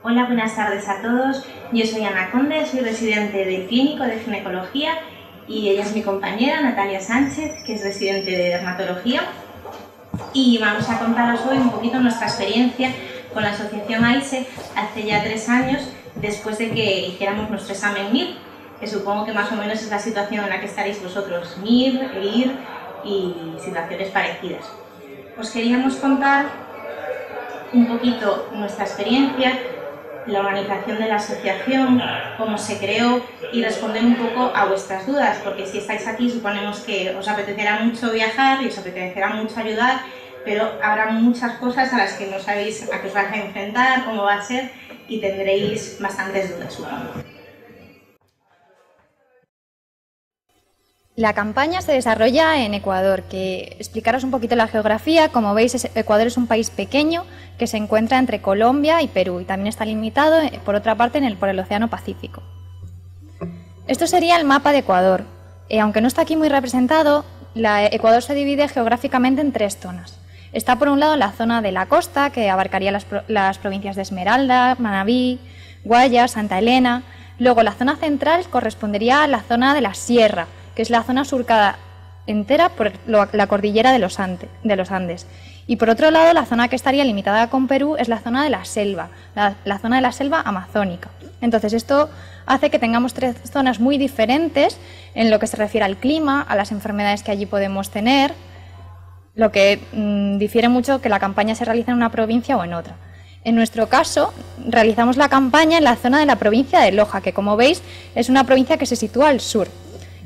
Hola, buenas tardes a todos. Yo soy Ana Conde, soy residente del Clínico de Ginecología y ella es mi compañera Natalia Sánchez, que es residente de Dermatología. Y vamos a contaros hoy un poquito nuestra experiencia con la asociación AISE hace ya 3 años, después de que hiciéramos nuestro examen MIR, que supongo que más o menos es la situación en la que estaréis vosotros, MIR, EIR y situaciones parecidas. Os queríamos contar un poquito nuestra experiencia, la organización de la asociación, cómo se creó y responder un poco a vuestras dudas, porque si estáis aquí suponemos que os apetecerá mucho viajar y os apetecerá mucho ayudar, pero habrá muchas cosas a las que no sabéis a qué os vais a enfrentar, cómo va a ser y tendréis bastantes dudas, supongo. La campaña se desarrolla en Ecuador, que explicaros un poquito la geografía. Como veis, Ecuador es un país pequeño que se encuentra entre Colombia y Perú y también está limitado, por otra parte, por el Océano Pacífico. Esto sería el mapa de Ecuador. Aunque no está aquí muy representado, Ecuador se divide geográficamente en 3 zonas. Está por un lado la zona de la costa, que abarcaría las provincias de Esmeralda, Manabí, Guayas, Santa Elena. Luego la zona central correspondería a la zona de la sierra, que es la zona surcada entera por la cordillera de los Andes. Y por otro lado, la zona que estaría limitada con Perú es la zona de la selva, la zona de la selva amazónica. Entonces, esto hace que tengamos 3 zonas muy diferentes en lo que se refiere al clima, a las enfermedades que allí podemos tener, lo que difiere mucho que la campaña se realice en una provincia o en otra. En nuestro caso, realizamos la campaña en la zona de la provincia de Loja, que como veis es una provincia que se sitúa al sur.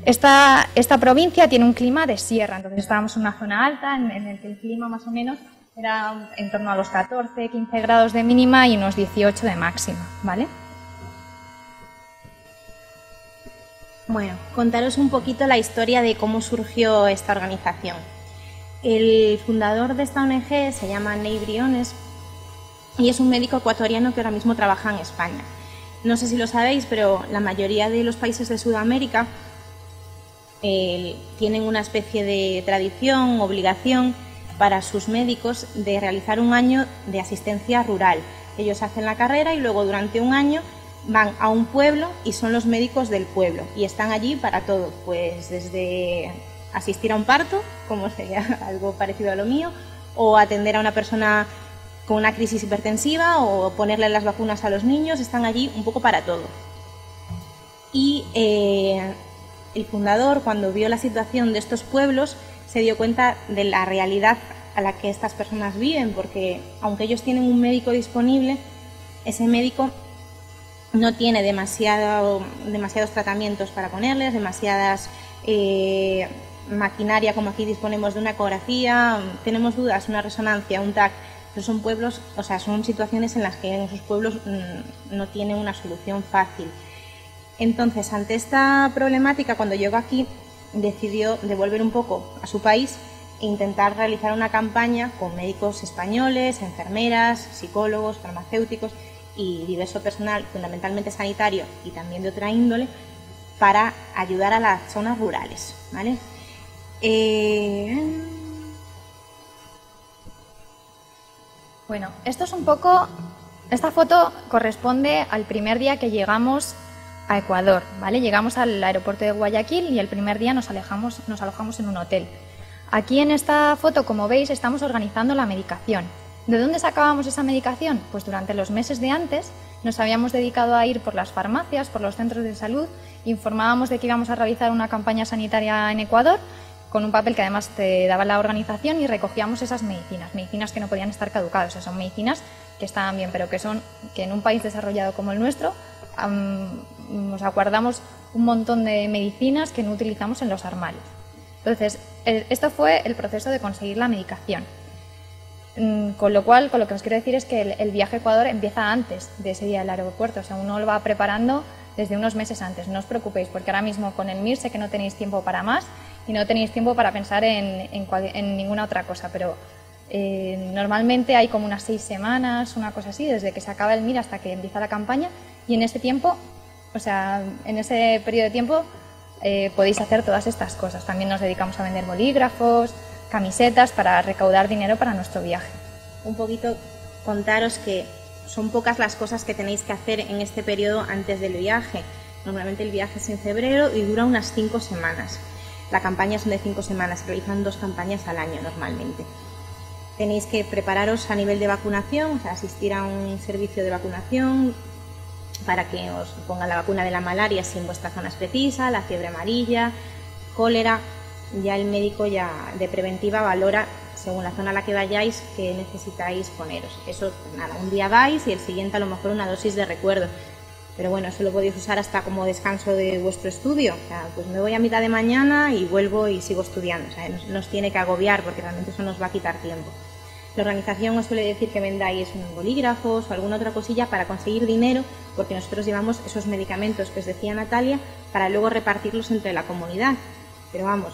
Esta provincia tiene un clima de sierra, entonces estábamos en una zona alta en el que el clima más o menos era en torno a los 14, 15 grados de mínima y unos 18 de máxima, ¿vale? Bueno, contaros un poquito la historia de cómo surgió esta organización. El fundador de esta ONG se llama Ney Briones y es un médico ecuatoriano que ahora mismo trabaja en España. No sé si lo sabéis, pero la mayoría de los países de Sudamérica tienen una especie de tradición, obligación para sus médicos de realizar un año de asistencia rural. Ellos hacen la carrera y luego durante un año van a un pueblo y son los médicos del pueblo y están allí para todo, pues desde asistir a un parto, como sería algo parecido a lo mío, o atender a una persona con una crisis hipertensiva o ponerle las vacunas a los niños, están allí un poco para todo. Y el fundador, cuando vio la situación de estos pueblos, se dio cuenta de la realidad a la que estas personas viven, porque aunque ellos tienen un médico disponible, ese médico no tiene demasiados tratamientos para ponerles, demasiadas maquinaria como aquí disponemos de una ecografía, tenemos dudas, una resonancia, un TAC, pero son pueblos, o sea, son situaciones en las que en esos pueblos no tienen una solución fácil. Entonces, ante esta problemática, cuando llegó aquí, decidió devolver un poco a su país e intentar realizar una campaña con médicos españoles, enfermeras, psicólogos, farmacéuticos y diverso personal, fundamentalmente sanitario y también de otra índole, para ayudar a las zonas rurales, ¿vale? Bueno, esto es un poco... Esta foto corresponde al primer día que llegamos a Ecuador, ¿vale? Llegamos al aeropuerto de Guayaquil y el primer día nos alojamos en un hotel. Aquí en esta foto, como veis, estamos organizando la medicación. ¿De dónde sacábamos esa medicación? Pues durante los meses de antes nos habíamos dedicado a ir por las farmacias, por los centros de salud, informábamos de que íbamos a realizar una campaña sanitaria en Ecuador, con un papel que además te daba la organización, y recogíamos esas medicinas que no podían estar caducadas. O sea, son medicinas que estaban bien, pero que en un país desarrollado como el nuestro nos aguardamos un montón de medicinas que no utilizamos en los armarios. Entonces, esto fue el proceso de conseguir la medicación. Con lo que os quiero decir es que el viaje a Ecuador empieza antes de ese día del aeropuerto, o sea, uno lo va preparando desde unos meses antes. No os preocupéis, porque ahora mismo con el MIR sé que no tenéis tiempo para más y no tenéis tiempo para pensar en ninguna otra cosa, pero normalmente hay como unas 6 semanas, una cosa así, desde que se acaba el MIR hasta que empieza la campaña, y en ese tiempo, o sea, en ese periodo de tiempo podéis hacer todas estas cosas. También nos dedicamos a vender bolígrafos, camisetas para recaudar dinero para nuestro viaje. Un poquito contaros que son pocas las cosas que tenéis que hacer en este periodo antes del viaje. Normalmente el viaje es en febrero y dura unas 5 semanas. La campaña son de 5 semanas, se realizan 2 campañas al año normalmente. Tenéis que prepararos a nivel de vacunación, o sea, asistir a un servicio de vacunación para que os pongan la vacuna de la malaria si en vuestra zona es precisa, la fiebre amarilla, cólera. Ya el médico ya de preventiva valora, según la zona a la que vayáis, qué necesitáis poneros. Eso, nada, un día vais y el siguiente a lo mejor una dosis de recuerdo. Pero bueno, eso lo podéis usar hasta como descanso de vuestro estudio. O sea, pues me voy a mitad de mañana y vuelvo y sigo estudiando. O sea, no os tiene que agobiar porque realmente eso nos va a quitar tiempo. La organización os suele decir que vendáis bolígrafos o alguna otra cosilla para conseguir dinero, porque nosotros llevamos esos medicamentos que os decía Natalia para luego repartirlos entre la comunidad. Pero vamos,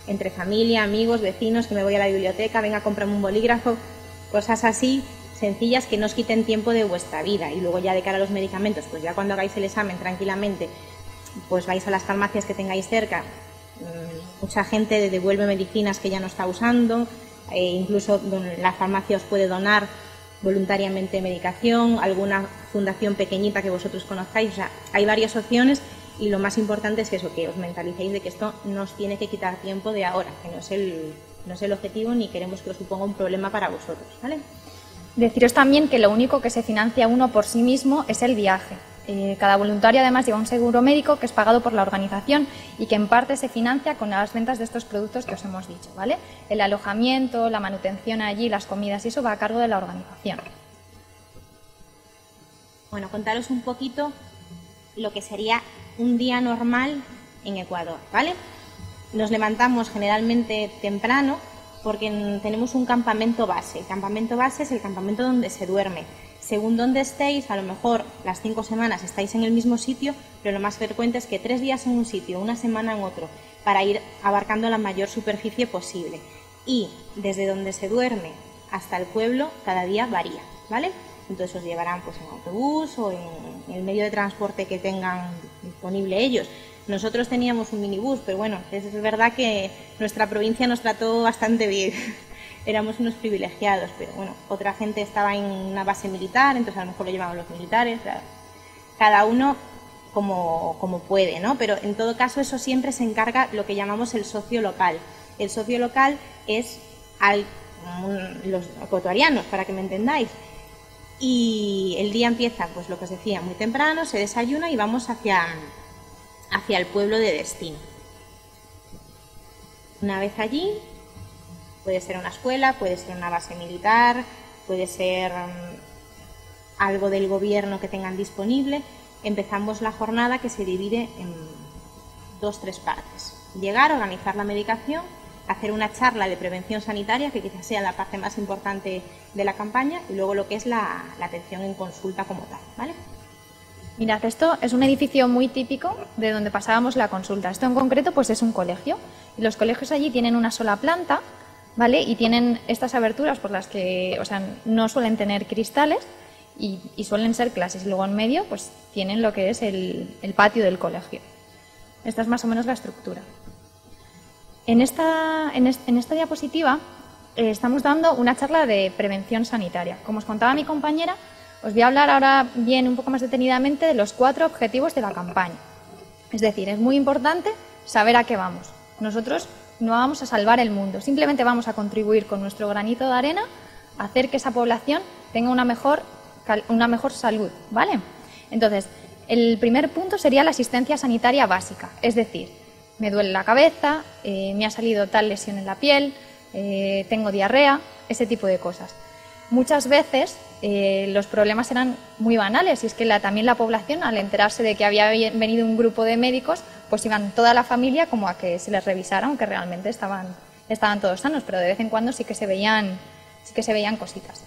entre familia, amigos, vecinos, que me voy a la biblioteca, venga, cómprame un bolígrafo, cosas así sencillas que no os quiten tiempo de vuestra vida. Y luego ya de cara a los medicamentos, pues ya cuando hagáis el examen tranquilamente, pues vais a las farmacias que tengáis cerca. Mucha gente devuelve medicinas que ya no está usando, incluso la farmacia os puede donar voluntariamente medicación, alguna fundación pequeñita que vosotros conozcáis. O sea, hay varias opciones y lo más importante es eso, que os mentalicéis de que esto no os tiene que quitar tiempo de ahora, que no es el objetivo ni queremos que os suponga un problema para vosotros, ¿vale? Deciros también que lo único que se financia uno por sí mismo es el viaje. Cada voluntario además lleva un seguro médico que es pagado por la organización y que en parte se financia con las ventas de estos productos que os hemos dicho, ¿vale? El alojamiento, la manutención allí, las comidas y eso va a cargo de la organización. Bueno, contaros un poquito lo que sería un día normal en Ecuador, ¿vale? Nos levantamos generalmente temprano porque tenemos un campamento base. El campamento base es el campamento donde se duerme. Según donde estéis, a lo mejor las 5 semanas estáis en el mismo sitio, pero lo más frecuente es que 3 días en un sitio, una semana en otro, para ir abarcando la mayor superficie posible. Y desde donde se duerme hasta el pueblo, cada día varía, ¿vale? Entonces os llevarán pues en autobús o en el medio de transporte que tengan disponible ellos. Nosotros teníamos un minibús, pero bueno, es verdad que nuestra provincia nos trató bastante bien. Éramos unos privilegiados, pero bueno, otra gente estaba en una base militar, entonces a lo mejor lo llevaban los militares. Cada uno como puede, ¿no? Pero en todo caso eso siempre se encarga lo que llamamos el socio local. El socio local es los ecuatorianos, para que me entendáis. Y el día empieza, pues lo que os decía, muy temprano, se desayuna y vamos hacia el pueblo de destino. Una vez allí, puede ser una escuela, puede ser una base militar, puede ser algo del gobierno que tengan disponible. Empezamos la jornada que se divide en 2-3 partes. Llegar, organizar la medicación, hacer una charla de prevención sanitaria, que quizás sea la parte más importante de la campaña, y luego lo que es la atención en consulta como tal, ¿vale? Mirad, esto es un edificio muy típico de donde pasábamos la consulta. Esto en concreto pues es un colegio. Y los colegios allí tienen una sola planta, ¿vale? Y tienen estas aberturas por las que, o sea, no suelen tener cristales y suelen ser clases. Y luego en medio pues tienen lo que es el patio del colegio. Esta es más o menos la estructura. En esta diapositiva estamos dando una charla de prevención sanitaria. Como os contaba mi compañera, os voy a hablar ahora bien un poco más detenidamente de los 4 objetivos de la campaña. Es decir, es muy importante saber a qué vamos. Nosotros no vamos a salvar el mundo, simplemente vamos a contribuir con nuestro granito de arena a hacer que esa población tenga una mejor salud, ¿vale? Entonces, el primer punto sería la asistencia sanitaria básica, es decir, me duele la cabeza, me ha salido tal lesión en la piel, tengo diarrea, ese tipo de cosas. Muchas veces los problemas eran muy banales y es que también la población, al enterarse de que había venido un grupo de médicos, pues iban toda la familia como a que se les revisara, aunque realmente estaban todos sanos, pero de vez en cuando sí que se veían cositas.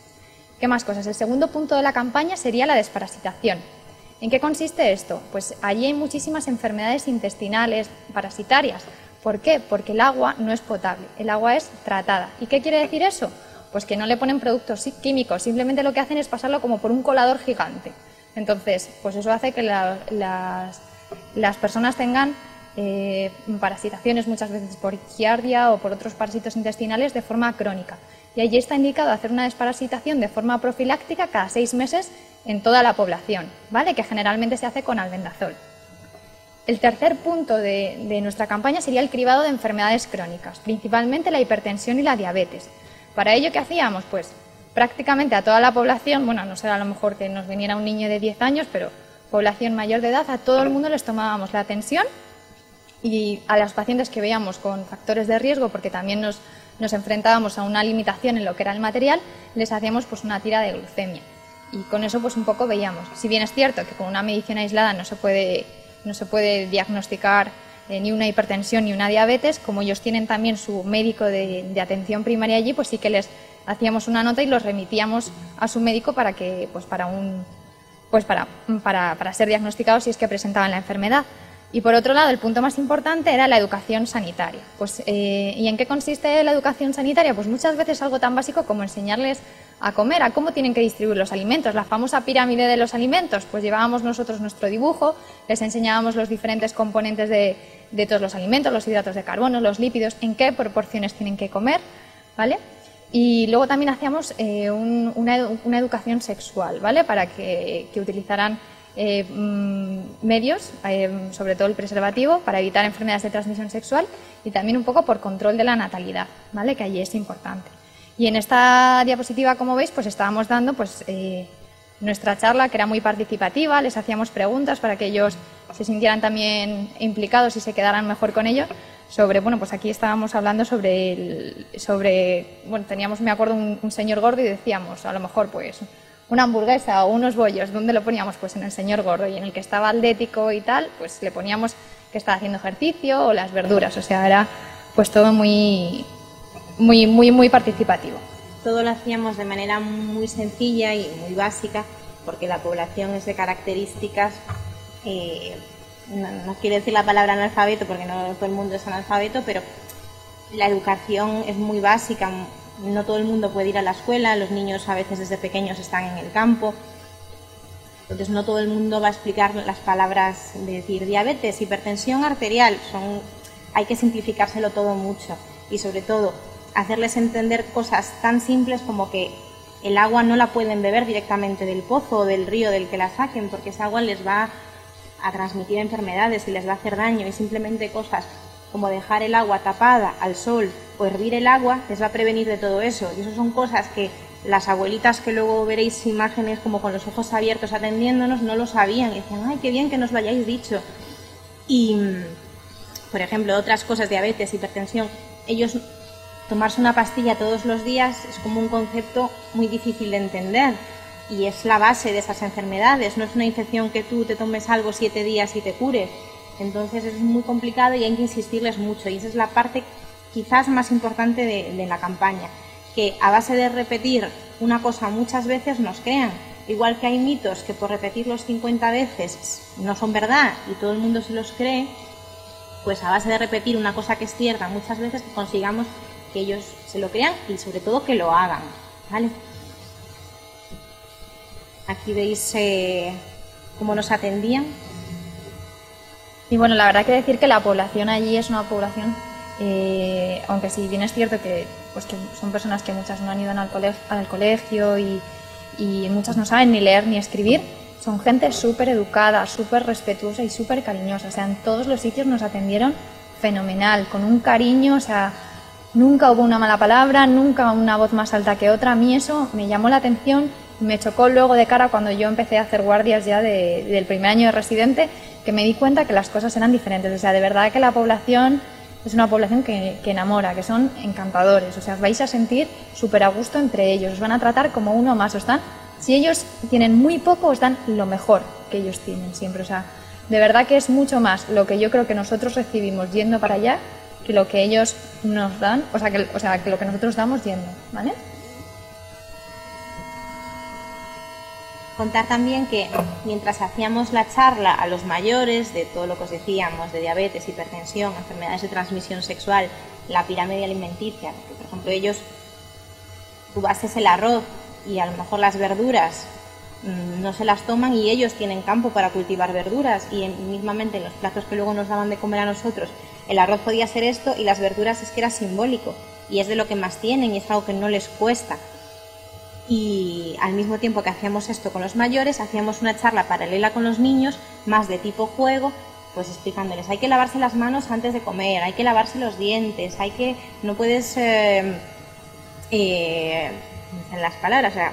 ¿Qué más cosas? El segundo punto de la campaña sería la desparasitación. ¿En qué consiste esto? Pues allí hay muchísimas enfermedades intestinales parasitarias. ¿Por qué? Porque el agua no es potable, el agua es tratada. ¿Y qué quiere decir eso? Pues que no le ponen productos químicos, simplemente lo que hacen es pasarlo como por un colador gigante. Entonces, pues eso hace que las personas tengan parasitaciones, muchas veces por giardia o por otros parásitos intestinales de forma crónica. Y allí está indicado hacer una desparasitación de forma profiláctica cada 6 meses en toda la población, ¿vale? Que generalmente se hace con albendazol. El tercer punto de nuestra campaña sería el cribado de enfermedades crónicas, principalmente la hipertensión y la diabetes. Para ello, ¿qué hacíamos? Pues prácticamente a toda la población, bueno, no será a lo mejor que nos viniera un niño de 10 años, pero población mayor de edad, a todo el mundo les tomábamos la tensión, y a los pacientes que veíamos con factores de riesgo, porque también nos enfrentábamos a una limitación en lo que era el material, les hacíamos pues una tira de glucemia. Y con eso pues un poco veíamos. Si bien es cierto que con una medición aislada no se puede diagnosticar ni una hipertensión ni una diabetes, como ellos tienen también su médico de atención primaria allí, pues sí que les hacíamos una nota y los remitíamos a su médico para que para ser diagnosticados si es que presentaban la enfermedad. Y por otro lado, el punto más importante era la educación sanitaria. ¿Y en qué consiste la educación sanitaria? Pues muchas veces algo tan básico como enseñarles a comer, a cómo tienen que distribuir los alimentos. La famosa pirámide de los alimentos, pues llevábamos nosotros nuestro dibujo, les enseñábamos los diferentes componentes de todos los alimentos, los hidratos de carbono, los lípidos, en qué proporciones tienen que comer, ¿vale? Y luego también hacíamos una educación sexual, ¿vale? Para que utilizaran medios, sobre todo el preservativo, para evitar enfermedades de transmisión sexual y también un poco por control de la natalidad, ¿vale? Que allí es importante. Y en esta diapositiva, como veis, pues estábamos dando nuestra charla, que era muy participativa, les hacíamos preguntas para que ellos se sintieran también implicados y se quedaran mejor con ello. Pues aquí estábamos hablando teníamos, me acuerdo, un señor gordo y decíamos, a lo mejor, pues, una hamburguesa o unos bollos, ¿dónde lo poníamos? Pues en el señor gordo, y en el que estaba atlético y tal, pues le poníamos que estaba haciendo ejercicio o las verduras, o sea, era pues todo muy participativo. Todo lo hacíamos de manera muy sencilla y muy básica, porque la población es de características, no quiero decir la palabra analfabeto, porque no todo el mundo es analfabeto, pero la educación es muy básica. No todo el mundo puede ir a la escuela, los niños a veces desde pequeños están en el campo, entonces no todo el mundo va a explicar las palabras de decir diabetes, hipertensión arterial, hay que simplificárselo todo mucho y sobre todo hacerles entender cosas tan simples como que el agua no la pueden beber directamente del pozo o del río del que la saquen, porque esa agua les va a transmitir enfermedades y les va a hacer daño, y simplemente cosas como dejar el agua tapada al sol o hervir el agua les va a prevenir de todo eso. Y eso son cosas que las abuelitas, que luego veréis imágenes como con los ojos abiertos atendiéndonos, no lo sabían y decían, ¡ay, qué bien que nos lo hayáis dicho! Y, por ejemplo, otras cosas, diabetes, hipertensión, ellos tomarse una pastilla todos los días es como un concepto muy difícil de entender y es la base de esas enfermedades. No es una infección que tú te tomes algo 7 días y te cures. Entonces es muy complicado y hay que insistirles mucho, y esa es la parte quizás más importante de la campaña, que a base de repetir una cosa muchas veces nos crean. Igual que hay mitos que por repetirlos 50 veces no son verdad y todo el mundo se los cree, pues a base de repetir una cosa que es cierta muchas veces, que consigamos que ellos se lo crean y sobre todo que lo hagan, ¿vale? Aquí veis cómo nos atendían. Y bueno, la verdad que decir que la población allí es una población, aunque si bien es cierto que son personas que muchas no han ido al colegio y muchas no saben ni leer ni escribir, son gente súper educada, súper respetuosa y súper cariñosa. O sea, en todos los sitios nos atendieron fenomenal, con un cariño, o sea, nunca hubo una mala palabra, nunca una voz más alta que otra. A mí eso me llamó la atención, me chocó luego de cara cuando yo empecé a hacer guardias ya del primer año de residente, que me di cuenta que las cosas eran diferentes. O sea, de verdad que la población es una población que enamora, que son encantadores. O sea, os vais a sentir súper a gusto entre ellos, os van a tratar como uno más. Si ellos tienen muy poco, os dan lo mejor que ellos tienen siempre. O sea, de verdad que es mucho más lo que yo creo que nosotros recibimos yendo para allá que lo que ellos nos dan, que lo que nosotros damos yendo, ¿vale? Contar también que mientras hacíamos la charla a los mayores de todo lo que os decíamos, de diabetes, hipertensión, enfermedades de transmisión sexual, la pirámide alimenticia, que por ejemplo ellos, tú haces el arroz y a lo mejor las verduras no se las toman y ellos tienen campo para cultivar verduras y mismamente en los platos que luego nos daban de comer a nosotros el arroz podía ser esto y las verduras es que era simbólico y es de lo que más tienen y es algo que no les cuesta. Y al mismo tiempo que hacíamos esto con los mayores, hacíamos una charla paralela con los niños, más de tipo juego, pues explicándoles, hay que lavarse las manos antes de comer, hay que lavarse los dientes, no puedes, en las palabras, o sea,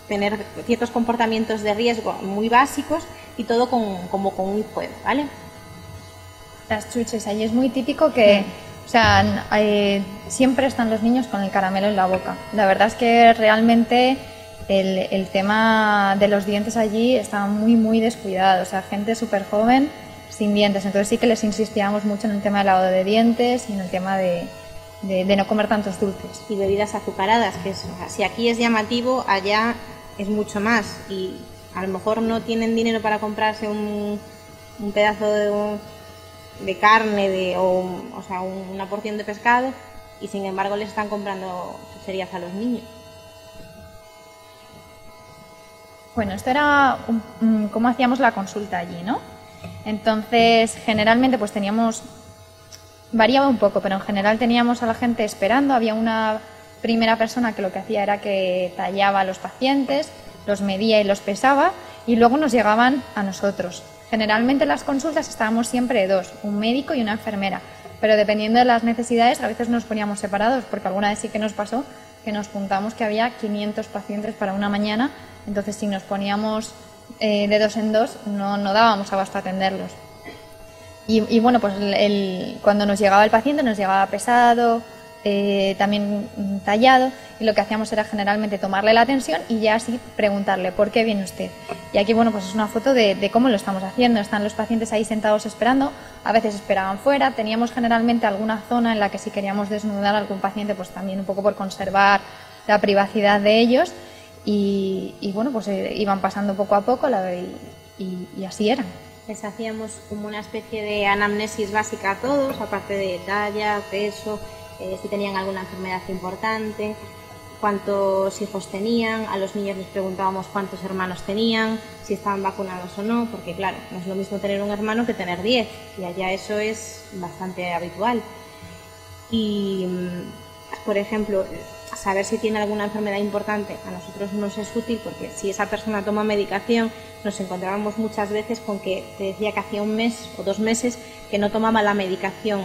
tener ciertos comportamientos de riesgo muy básicos y todo como con un juego, ¿vale? Las chuches, ahí es muy típico que, o sea, siempre están los niños con el caramelo en la boca. La verdad es que realmente el tema de los dientes allí está muy descuidado, o sea, gente súper joven sin dientes, entonces sí que les insistíamos mucho en el tema del lavado de dientes y en el tema de no comer tantos dulces. Y bebidas azucaradas, que es, o sea, si aquí es llamativo, allá es mucho más y a lo mejor no tienen dinero para comprarse un pedazo de carne o sea, una porción de pescado y sin embargo les están comprando chucherías a los niños. Bueno, esto era cómo hacíamos la consulta allí, ¿no? Entonces, generalmente pues variaba un poco, pero en general teníamos a la gente esperando, había una primera persona que lo que hacía era que tallaba a los pacientes, los medía y los pesaba y luego nos llegaban a nosotros. Generalmente en las consultas estábamos siempre dos, un médico y una enfermera, pero dependiendo de las necesidades a veces nos poníamos separados, porque alguna vez sí que nos pasó que nos juntamos que había 500 pacientes para una mañana, entonces si nos poníamos de dos en dos no dábamos abasto a atenderlos. Y bueno, pues cuando nos llegaba el paciente nos llegaba pesado, también tallado, y lo que hacíamos era generalmente tomarle la tensión y ya así preguntarle ¿por qué viene usted? Y aquí bueno, pues es una foto de cómo lo estamos haciendo. Están los pacientes ahí sentados esperando, a veces esperaban fuera, teníamos generalmente alguna zona en la que si queríamos desnudar a algún paciente pues también un poco por conservar la privacidad de ellos y bueno, pues iban pasando poco a poco y así eran. Les hacíamos como una especie de anamnesis básica a todos, aparte de talla, peso, si tenían alguna enfermedad importante, cuántos hijos tenían, a los niños les preguntábamos cuántos hermanos tenían, si estaban vacunados o no, porque claro, no es lo mismo tener un hermano que tener 10, y allá eso es bastante habitual. Y, por ejemplo, saber si tiene alguna enfermedad importante a nosotros nos es útil porque si esa persona toma medicación, nos encontrábamos muchas veces con que te decía que hacía 1 mes o 2 meses que no tomaba la medicación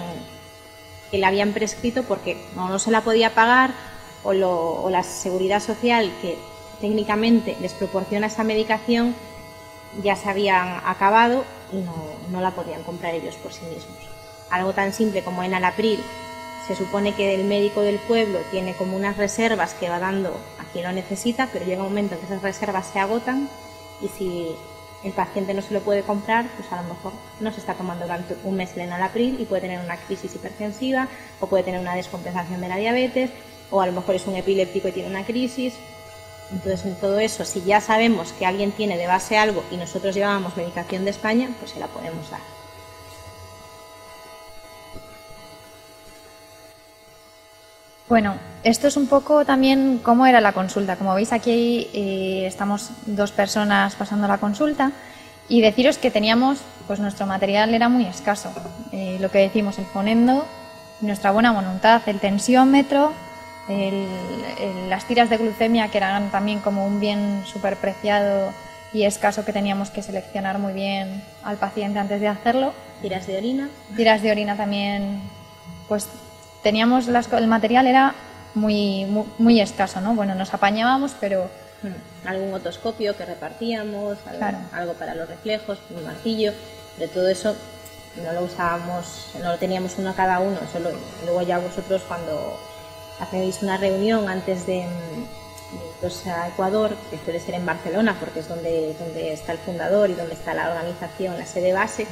que le habían prescrito porque no se la podía pagar o la seguridad social que técnicamente les proporciona esa medicación ya se habían acabado y no la podían comprar ellos por sí mismos. Algo tan simple como en Alapril, se supone que el médico del pueblo tiene como unas reservas que va dando a quien lo necesita, pero llega un momento en que esas reservas se agotan y si el paciente no se lo puede comprar, pues a lo mejor no se está tomando durante 1 mes el Enalapril y puede tener una crisis hipertensiva o puede tener una descompensación de la diabetes o a lo mejor es un epiléptico y tiene una crisis. Entonces en todo eso, si ya sabemos que alguien tiene de base algo y nosotros llevábamos medicación de España, pues se la podemos dar. Bueno, esto es un poco también cómo era la consulta. Como veis aquí estamos 2 personas pasando la consulta y deciros que teníamos, pues nuestro material era muy escaso. Lo que decimos, el fonendo, nuestra buena voluntad, el tensiómetro, las tiras de glucemia que eran también como un bien súper preciado y escaso que teníamos que seleccionar muy bien al paciente antes de hacerlo. Tiras de orina. Tiras de orina también, pues teníamos el material era muy escaso, ¿no? Bueno, nos apañábamos, pero algún otoscopio que repartíamos, claro, algo para los reflejos, un martillo, de todo eso no lo usábamos, no lo teníamos uno cada uno, solo luego ya vosotros cuando hacéis una reunión antes de iros a Ecuador, que suele ser en Barcelona porque es donde está el fundador y donde está la organización, la sede base,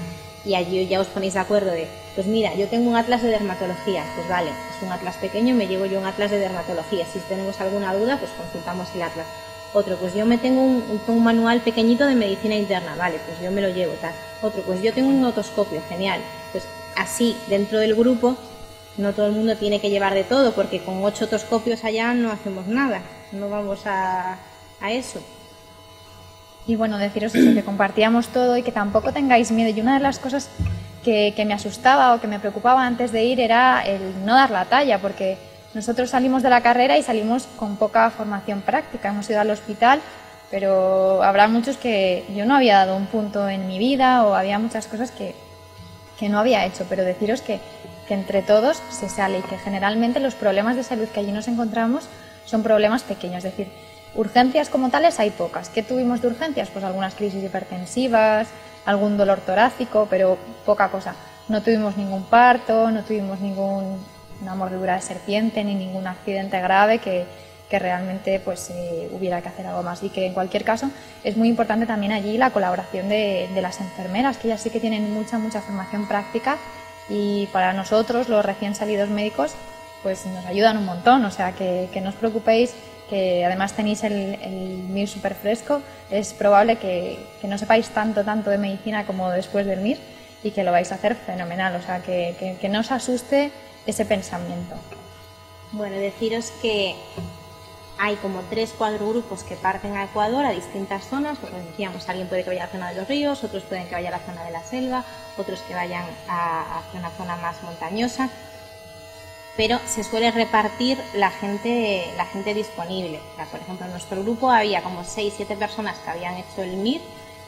y allí ya os ponéis de acuerdo de, pues mira, yo tengo un atlas de dermatología, pues vale, es un atlas pequeño, me llevo yo un atlas de dermatología, si tenemos alguna duda, pues consultamos el atlas. Otro, pues yo me tengo un manual pequeñito de medicina interna, vale, pues yo me lo llevo, tal. Otro, pues yo tengo un otoscopio, genial. Pues así, dentro del grupo, no todo el mundo tiene que llevar de todo, porque con 8 otoscopios allá no hacemos nada, no vamos a eso. Y bueno, deciros eso, que compartíamos todo y que tampoco tengáis miedo. Y una de las cosas que me asustaba o que me preocupaba antes de ir era el no dar la talla, porque nosotros salimos de la carrera y salimos con poca formación práctica. Hemos ido al hospital, pero habrá muchos que yo no había dado un punto en mi vida o había muchas cosas que no había hecho, pero deciros que entre todos se sale y que generalmente los problemas de salud que allí nos encontramos son problemas pequeños, es decir, urgencias como tales hay pocas. ¿Qué tuvimos de urgencias? Pues algunas crisis hipertensivas, algún dolor torácico, pero poca cosa. No tuvimos ningún parto, no tuvimos ninguna mordedura de serpiente ni ningún accidente grave que realmente pues hubiera que hacer algo más. Y que en cualquier caso es muy importante también allí la colaboración de las enfermeras, que ellas sí que tienen mucha formación práctica y para nosotros los recién salidos médicos pues nos ayudan un montón, o sea que no os preocupéis, que además tenéis el MIR súper fresco, es probable que no sepáis tanto de medicina como después del MIR y que lo vais a hacer fenomenal, o sea que no os asuste ese pensamiento. Bueno, deciros que hay como 3-4 grupos que parten a Ecuador a distintas zonas, porque decíamos, alguien puede que vaya a la zona de los ríos, otros pueden que vaya a la zona de la selva, otros que vayan hacia una zona más montañosa, pero se suele repartir la gente disponible. O sea, por ejemplo, en nuestro grupo había como 6-7 personas que habían hecho el MIR,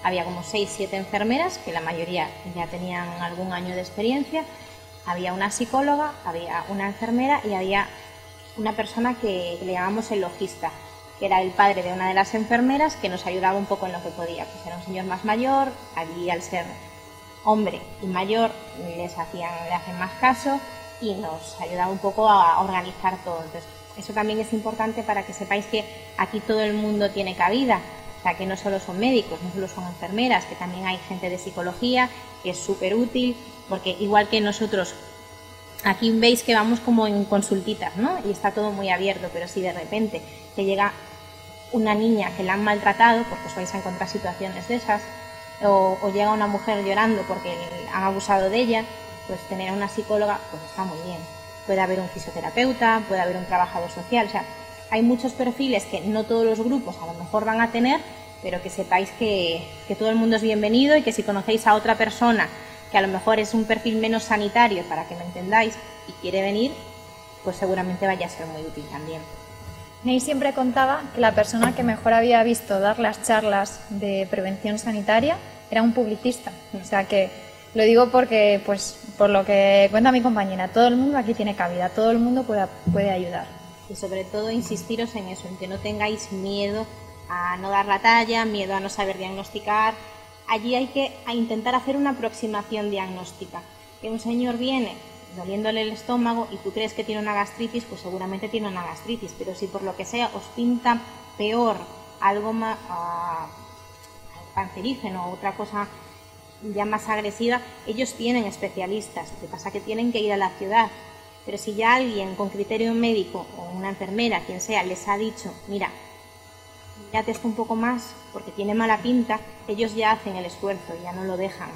había como 6-7 enfermeras, que la mayoría ya tenían algún año de experiencia, había una psicóloga, había una enfermera y había una persona que le llamamos el logista, que era el padre de una de las enfermeras, que nos ayudaba un poco en lo que podía. Pues era un señor más mayor, allí al ser hombre y mayor le hacen más caso y nos ayudaba un poco a organizar todo. Entonces, eso también es importante para que sepáis que aquí todo el mundo tiene cabida, o sea, que no solo son médicos, no solo son enfermeras, que también hay gente de psicología, que es súper útil, porque igual que nosotros, aquí veis que vamos como en consultitas, ¿no? Y está todo muy abierto, pero si de repente te llega una niña que la han maltratado, porque os vais a encontrar situaciones de esas, o llega una mujer llorando porque han abusado de ella, pues tener a una psicóloga pues está muy bien. Puede haber un fisioterapeuta, puede haber un trabajador social, o sea, hay muchos perfiles que no todos los grupos a lo mejor van a tener, pero que sepáis que todo el mundo es bienvenido y que si conocéis a otra persona que a lo mejor es un perfil menos sanitario, para que me entendáis, y quiere venir, pues seguramente vaya a ser muy útil también. Ney siempre contaba que la persona que mejor había visto dar las charlas de prevención sanitaria era un publicista, o sea que lo digo porque, pues, por lo que cuenta mi compañera, todo el mundo aquí tiene cabida, todo el mundo puede ayudar. Y sobre todo insistiros en eso, en que no tengáis miedo a no dar la talla, miedo a no saber diagnosticar. Allí hay que intentar hacer una aproximación diagnóstica. Que un señor viene doliéndole el estómago y tú crees que tiene una gastritis, pues seguramente tiene una gastritis, pero si por lo que sea os pinta peor algo más cancerígeno o otra cosa ya más agresiva, ellos tienen especialistas, lo que pasa que tienen que ir a la ciudad. Pero si ya alguien con criterio médico o una enfermera, quien sea, les ha dicho, mira, mírate esto un poco más porque tiene mala pinta, ellos ya hacen el esfuerzo, ya no lo dejan.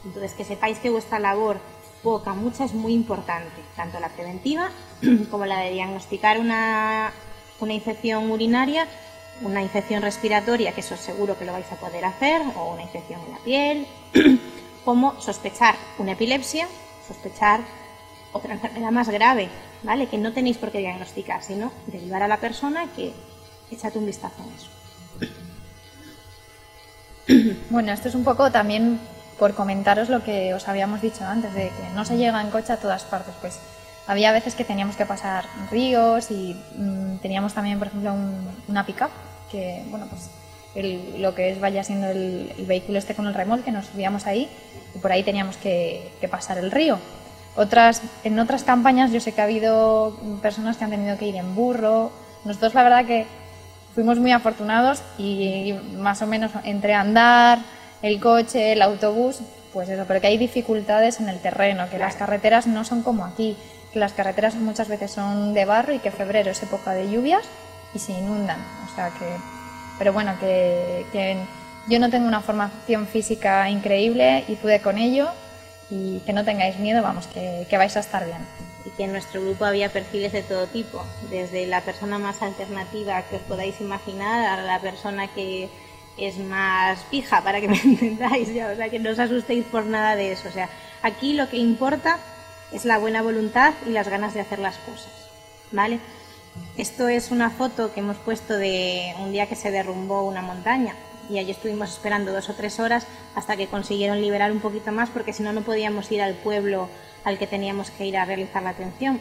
Entonces que sepáis que vuestra labor, poca, mucha, es muy importante, tanto la preventiva como la de diagnosticar una infección urinaria, una infección respiratoria, que eso seguro que lo vais a poder hacer, o una infección en la piel, como sospechar una epilepsia, sospechar otra enfermedad más grave, ¿vale? Que no tenéis por qué diagnosticar, sino derivar a la persona que échate un vistazo en eso. Bueno, esto es un poco también por comentaros lo que os habíamos dicho antes, de que no se llega en coche a todas partes. Pues había veces que teníamos que pasar ríos y teníamos también, por ejemplo, una pick-up, que, bueno, pues lo que vaya siendo el vehículo este con el remolque, nos subíamos ahí y por ahí teníamos que pasar el río. En otras campañas yo sé que ha habido personas que han tenido que ir en burro. Nosotros la verdad que fuimos muy afortunados y más o menos entre andar, el coche, el autobús, pues eso, pero que hay dificultades en el terreno, que las carreteras no son como aquí, que las carreteras muchas veces son de barro y que febrero es época de lluvias y se inundan, o sea que, pero bueno, que yo no tengo una formación física increíble y pude con ello. Y que no tengáis miedo, vamos, que vais a estar bien. Y que en nuestro grupo había perfiles de todo tipo, desde la persona más alternativa que os podáis imaginar a la persona que es más pija, para que me entendáis, ya, o sea, que no os asustéis por nada de eso. O sea, aquí lo que importa es la buena voluntad y las ganas de hacer las cosas, ¿vale? Esto es una foto que hemos puesto de un día que se derrumbó una montaña y allí estuvimos esperando 2 o 3 horas hasta que consiguieron liberar un poquito más, porque si no, no podíamos ir al pueblo al que teníamos que ir a realizar la atención.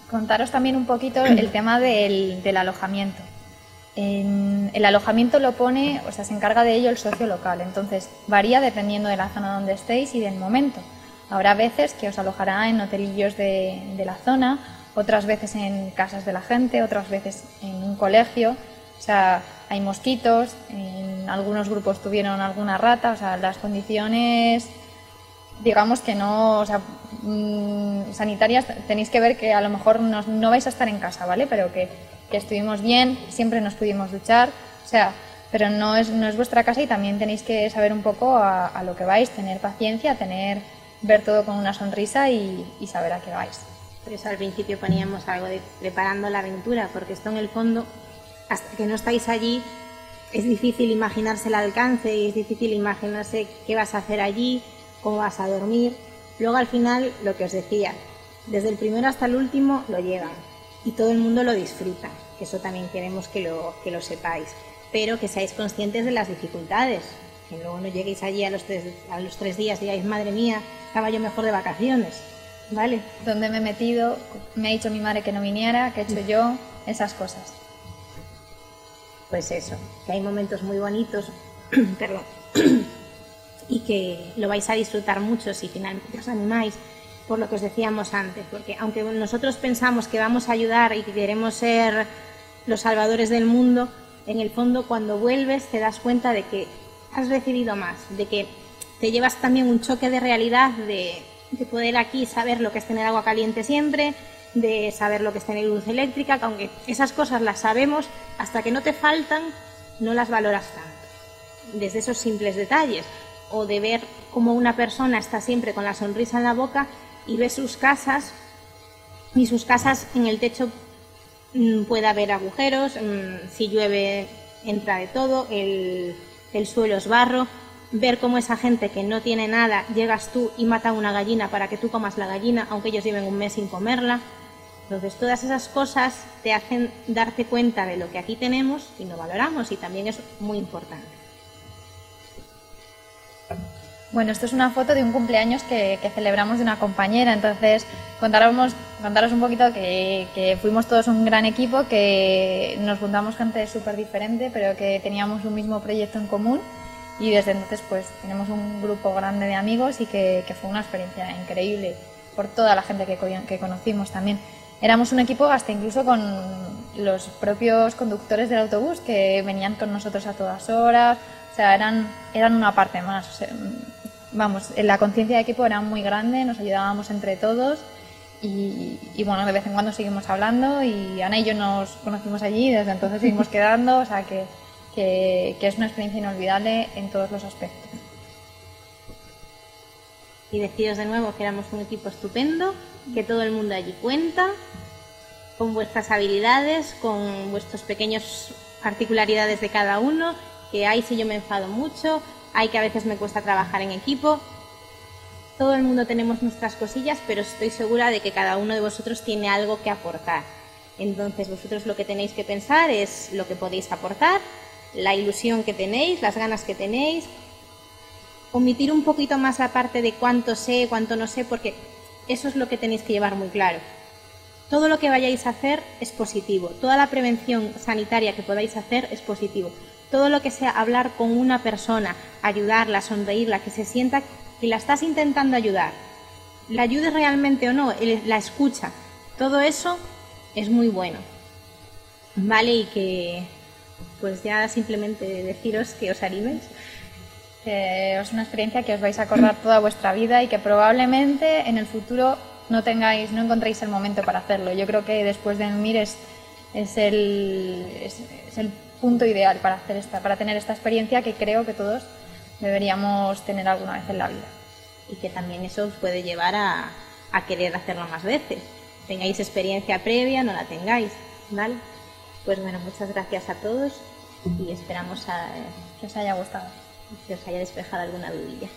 Contaros también un poquito el tema del alojamiento. El alojamiento lo pone, o sea, se encarga de ello el socio local, entonces varía dependiendo de la zona donde estéis y del momento. Habrá veces que os alojará en hotelillos de la zona, otras veces en casas de la gente, otras veces en un colegio. O sea, hay mosquitos, en algunos grupos tuvieron alguna rata, o sea, las condiciones, digamos que no, o sea, sanitarias, tenéis que ver que a lo mejor no vais a estar en casa, ¿vale? Pero que estuvimos bien, siempre nos pudimos duchar, o sea, pero no es vuestra casa y también tenéis que saber un poco a lo que vais, tener paciencia, ver todo con una sonrisa y saber a qué vais. Por eso al principio poníamos algo de preparando la aventura, porque esto en el fondo, hasta que no estáis allí, es difícil imaginarse el alcance y es difícil imaginarse qué vas a hacer allí, cómo vas a dormir. Luego al final, lo que os decía, desde el primero hasta el último lo llevan y todo el mundo lo disfruta, que eso también queremos que lo sepáis, pero que seáis conscientes de las dificultades, que luego no lleguéis allí a los 3 días y digáis, madre mía, estaba yo mejor de vacaciones, ¿vale? ¿Dónde me he metido? Me ha dicho mi madre que no viniera, ¿qué he hecho yo? Esas cosas. Pues eso, que hay momentos muy bonitos, perdón, y que lo vais a disfrutar mucho si finalmente os animáis, por lo que os decíamos antes, porque aunque nosotros pensamos que vamos a ayudar y que queremos ser los salvadores del mundo, en el fondo cuando vuelves te das cuenta de que has recibido más, de que te llevas también un choque de realidad de poder aquí saber lo que es tener agua caliente siempre, de saber lo que es tener luz eléctrica, que aunque esas cosas las sabemos, hasta que no te faltan no las valoras tanto. Desde esos simples detalles, o de ver cómo una persona está siempre con la sonrisa en la boca y ve sus casas, y sus casas en el techo puede haber agujeros, si llueve entra de todo, el suelo es barro, ver cómo esa gente que no tiene nada, llegas tú y mata una gallina para que tú comas la gallina, aunque ellos lleven un mes sin comerla. Entonces todas esas cosas te hacen darte cuenta de lo que aquí tenemos y no valoramos, y también es muy importante. Bueno, esto es una foto de un cumpleaños que celebramos de una compañera, entonces contaros un poquito que fuimos todos un gran equipo, que nos juntamos gente súper diferente, pero que teníamos un mismo proyecto en común, y desde entonces pues tenemos un grupo grande de amigos y que fue una experiencia increíble por toda la gente que conocimos también. Éramos un equipo hasta incluso con los propios conductores del autobús que venían con nosotros a todas horas, o sea, eran una parte más, o sea, vamos, la conciencia de equipo era muy grande, nos ayudábamos entre todos y bueno, de vez en cuando seguimos hablando, y Ana y yo nos conocimos allí y desde entonces seguimos quedando, o sea que es una experiencia inolvidable en todos los aspectos. Y deciros de nuevo que éramos un equipo estupendo, que todo el mundo allí cuenta, con vuestras habilidades, con vuestras pequeñas particularidades de cada uno, que hay si yo me enfado mucho, hay que a veces me cuesta trabajar en equipo. Todo el mundo tenemos nuestras cosillas, pero estoy segura de que cada uno de vosotros tiene algo que aportar. Entonces vosotros lo que tenéis que pensar es lo que podéis aportar, la ilusión que tenéis, las ganas que tenéis, omitir un poquito más la parte de cuánto sé, cuánto no sé, porque eso es lo que tenéis que llevar muy claro. Todo lo que vayáis a hacer es positivo, toda la prevención sanitaria que podáis hacer es positivo. Todo lo que sea hablar con una persona, ayudarla, sonreírla, que se sienta que la estás intentando ayudar, la ayudes realmente o no, la escucha, todo eso es muy bueno, ¿vale? Y que pues ya simplemente deciros que os animéis. Es una experiencia que os vais a acordar toda vuestra vida y que probablemente en el futuro no encontréis el momento para hacerlo. Yo creo que después de Mimir es el punto ideal para tener esta experiencia, que creo que todos deberíamos tener alguna vez en la vida. Y que también eso os puede llevar a querer hacerlo más veces. Tengáis experiencia previa, no la tengáis, ¿vale? Pues bueno, muchas gracias a todos y esperamos que os haya gustado. que os haya despejado alguna dudilla.